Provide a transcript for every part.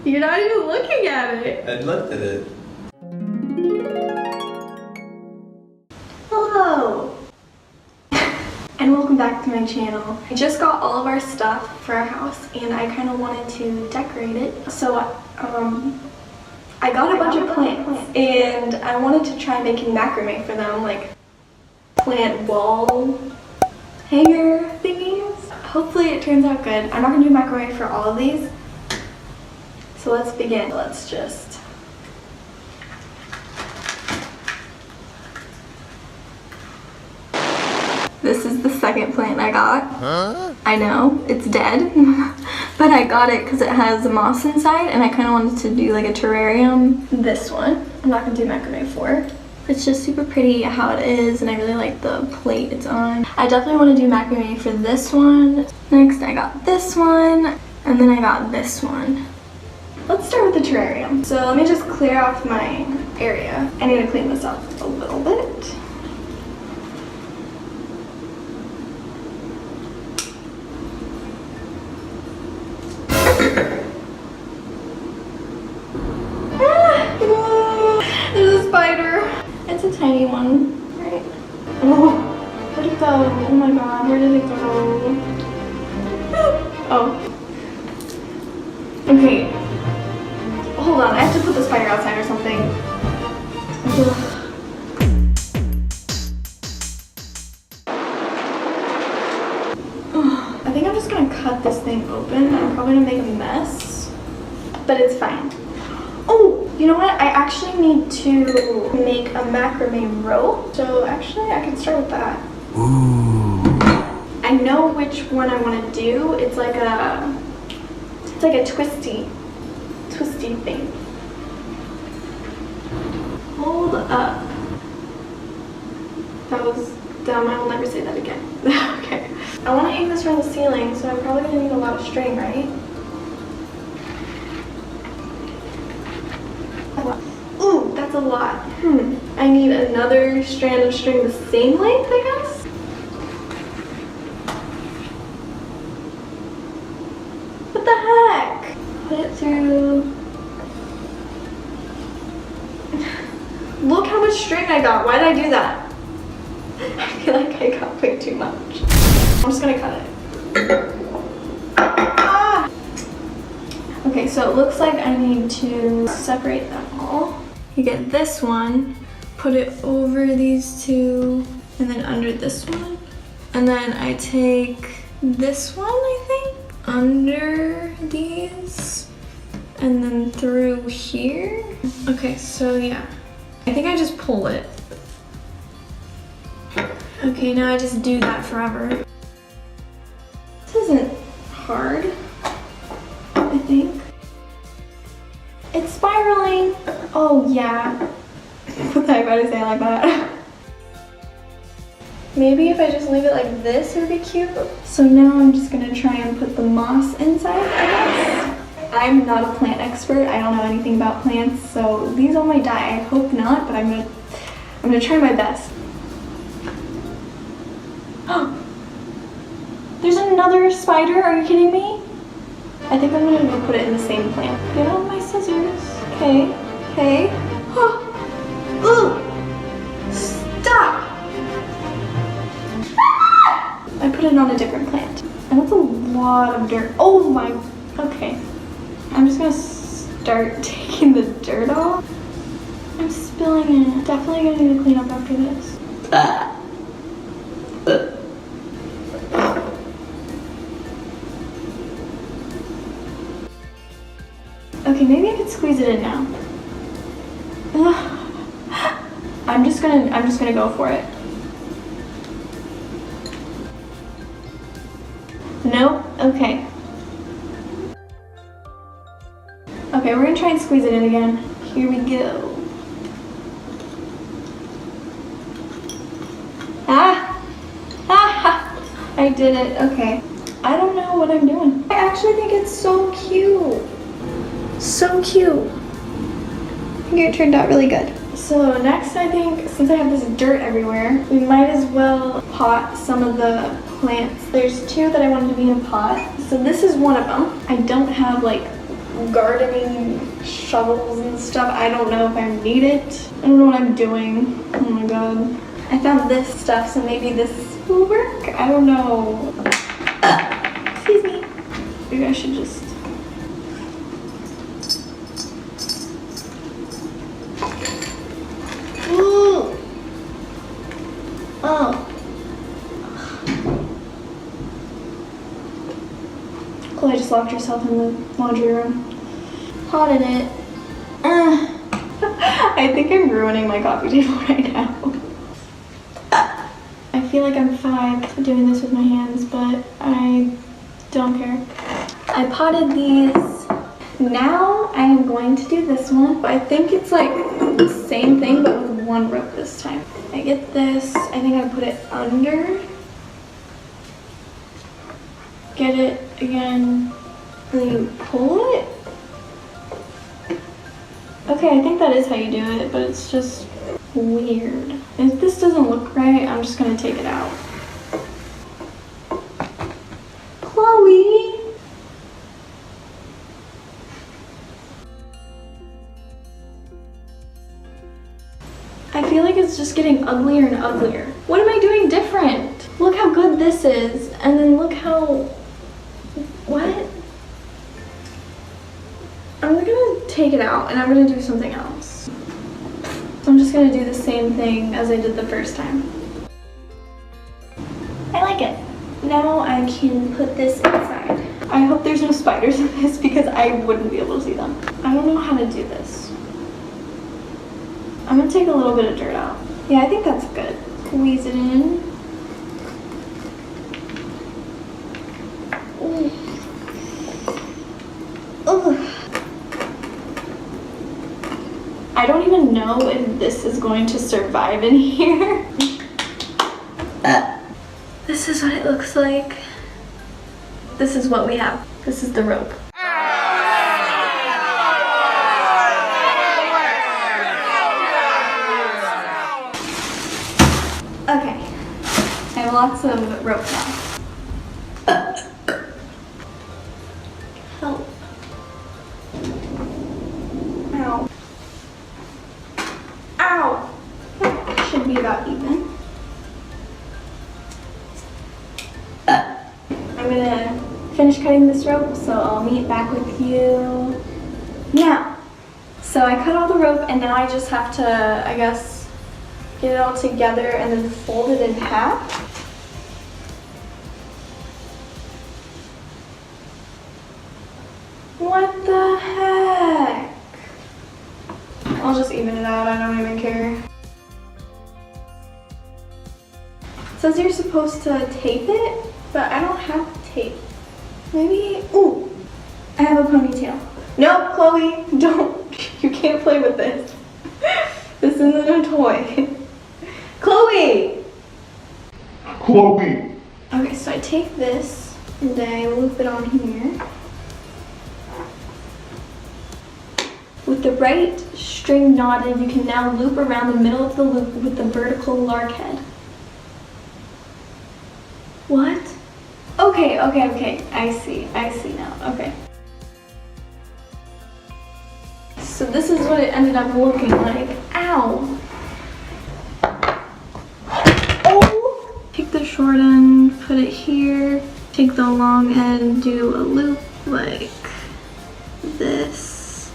You're not even looking at it. I looked at it. Hello. And welcome back to my channel. I just got all of our stuff for our house and I kind of wanted to decorate it. So I got a bunch of plants and I wanted to try making macrame for them, like plant wall hanger thingies. Hopefully it turns out good. I'm not gonna do macrame for all of these. So let's begin. Let's just This is the second plant I got. Huh? I know, it's dead. But I got it because it has moss inside and I kind of wanted to do like a terrarium. This one, I'm not going to do macrame for. It's just super pretty how it is and I really like the plate it's on. I definitely want to do macrame for this one. Next I got this one and then I got this one. Let's start with the terrarium. So let me just clear off my area. I need to clean this up a little bit. There's a spider. It's a tiny one, right? Oh, where'd it go? Oh my god, where did it go? Oh. Okay. Hold on, I have to put the spider outside or something. I think I'm just gonna cut this thing open. I'm probably gonna make a mess, but it's fine. Oh, you know what? I actually need to make a macrame rope. So actually, I can start with that. Ooh. I know which one I want to do. It's like a twisty thing. Hold up. That was dumb. I will never say that again. Okay. I want to aim this from the ceiling, so I'm probably gonna need a lot of string, right? Ooh, that's a lot. I need another strand of string the same length, I guess? What the heck? Put it through. Look how much string I got. Why did I do that? I feel like I got way too much. I'm just gonna cut it. Ah! Okay, so it looks like I need to separate them all. You get this one, put it over these two, and then under this one. And then I take this one, I think, under these, and then through here. Okay, so yeah. I think I just pull it. Okay, now I just do that forever. This isn't hard, I think. It's spiraling. Oh yeah. What the heck did I say like that? Maybe if I just leave it like this, it would be cute. So now I'm just gonna try and put the moss inside, I guess. I'm not a plant expert. I don't know anything about plants, so these all might die. I hope not, but I'm gonna try my best. There's another spider. Are you kidding me? I think I'm gonna go put it in the same plant. Get out my scissors. Okay. Okay. Ooh! Stop! I put it on a different plant. And that's a lot of dirt. Oh my. Okay. I'm just gonna start taking the dirt off. I'm spilling it. Definitely gonna need to clean up after this. Okay, maybe I could squeeze it in now. I'm just gonna go for it. Nope. Okay. Okay, we're gonna try and squeeze it in again. Here we go. Ah! Ah! I did it. Okay. I don't know what I'm doing. I actually think it's so cute. So cute. I think it turned out really good. So next, I think, since I have this dirt everywhere, we might as well pot some of the plants. There's two that I wanted to be in a pot. So this is one of them. I don't have like gardening shovels and stuff. I don't know if I need it. I don't know what I'm doing. Oh my god. I found this stuff, so maybe this will work. I don't know. Excuse me. Maybe I should just... Ooh. Oh. Chloe just locked herself in the laundry room. Potted it. I think I'm ruining my coffee table right now. I feel like I'm 5 doing this with my hands, but I don't care. I potted these. Now I am going to do this one. I think it's like the same thing, but with one rope this time. I get this. I think I put it under. Get it again, and then you pull it. Okay, I think that is how you do it, but it's just weird. If this doesn't look right, I'm just gonna take it out. Chloe! I feel like it's just getting uglier and uglier. What am I doing different? Look how good this is, and then look how... What? I'm gonna take it out and I'm gonna do something else. I'm just gonna do the same thing as I did the first time. I like it. Now I can put this inside. I hope there's no spiders in this because I wouldn't be able to see them. I don't know how to do this. I'm gonna take a little bit of dirt out. Yeah, I think that's good. Squeeze it in. Ooh. Ugh. I don't even know if this is going to survive in here. This is what it looks like. This is what we have. This is the rope. Okay, I have lots of rope now. Help. Ow. Ow! That should be about even. I'm gonna finish cutting this rope, so I'll meet back with you now. So I cut all the rope and now I just have to, I guess, get it all together and then fold it in half. What the heck? I'll just even it out, I don't even care. It says you're supposed to tape it, but I don't have tape. Maybe, ooh, I have a ponytail. No, Chloe, don't, you can't play with this. This isn't a toy. Chloe! Chloe! Okay, so I take this and I loop it on here. With the right string knotted, you can now loop around the middle of the loop with the vertical lark head. What? Okay, I see now, okay. So this is what it ended up looking like. Ow! Oh! Take the short end, put it here, take the long end, do a loop like this.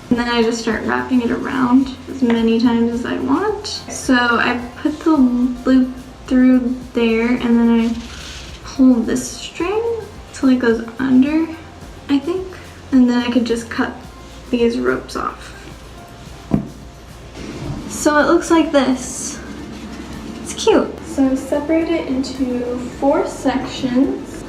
And then I just start wrapping it around as many times as I want. So I put the loop through there and then I pull this string till it goes under, I think. And then I could just cut these ropes off. So it looks like this. It's cute. So separate it into 4 sections.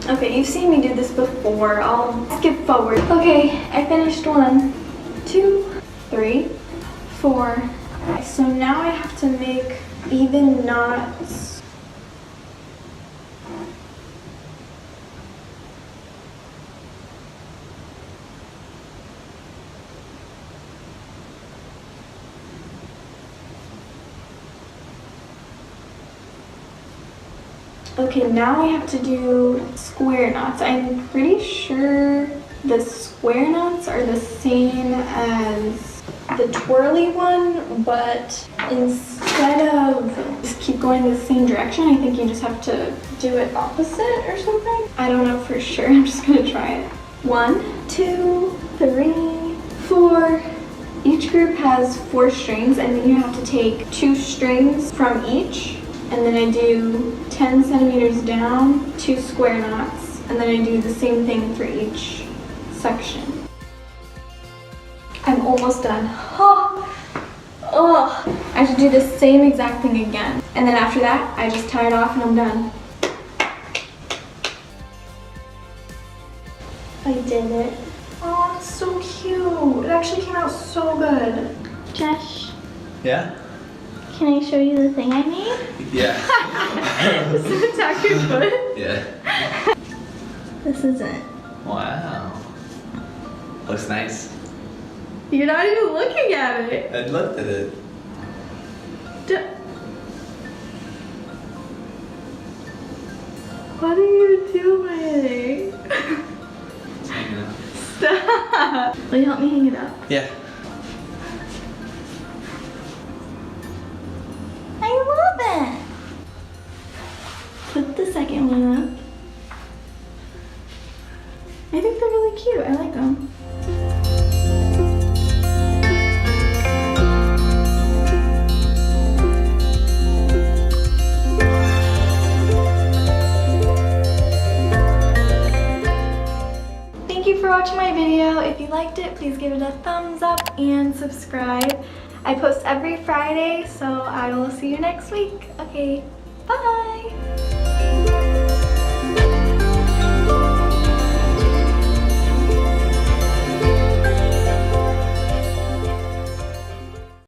Okay, you've seen me do this before. I'll skip forward. Okay, I finished 1, 2, 3, 4. So now I have to make even knots. Okay, now I have to do square knots. I'm pretty sure the square knots are the same as the twirly one, but instead of just keep going the same direction, I think you just have to do it opposite or something. I don't know for sure. I'm just gonna try it. 1, 2, 3, 4. Each group has 4 strings, and then you have to take 2 strings from each, and then I do 10 centimeters down, 2 square knots, and then I do the same thing for each section. I'm almost done. Oh, I should do the same exact thing again. And then after that, I just tie it off and I'm done. I did it. Oh, it's so cute. It actually came out so good. Josh, Yeah? can I show you the thing I made? Yeah. Does it attack your foot? Yeah. This is it. Wow. Looks nice. You're not even looking at it. I looked at it. What are you doing? It's hanging up. Stop. Will you help me hang it up? Yeah. I love it. Put the second one up. I think they're really cute. I like them. Thank you for watching my video. If you liked it, please give it a thumbs up and subscribe. I post every Friday, so I will see you next week. Okay, bye!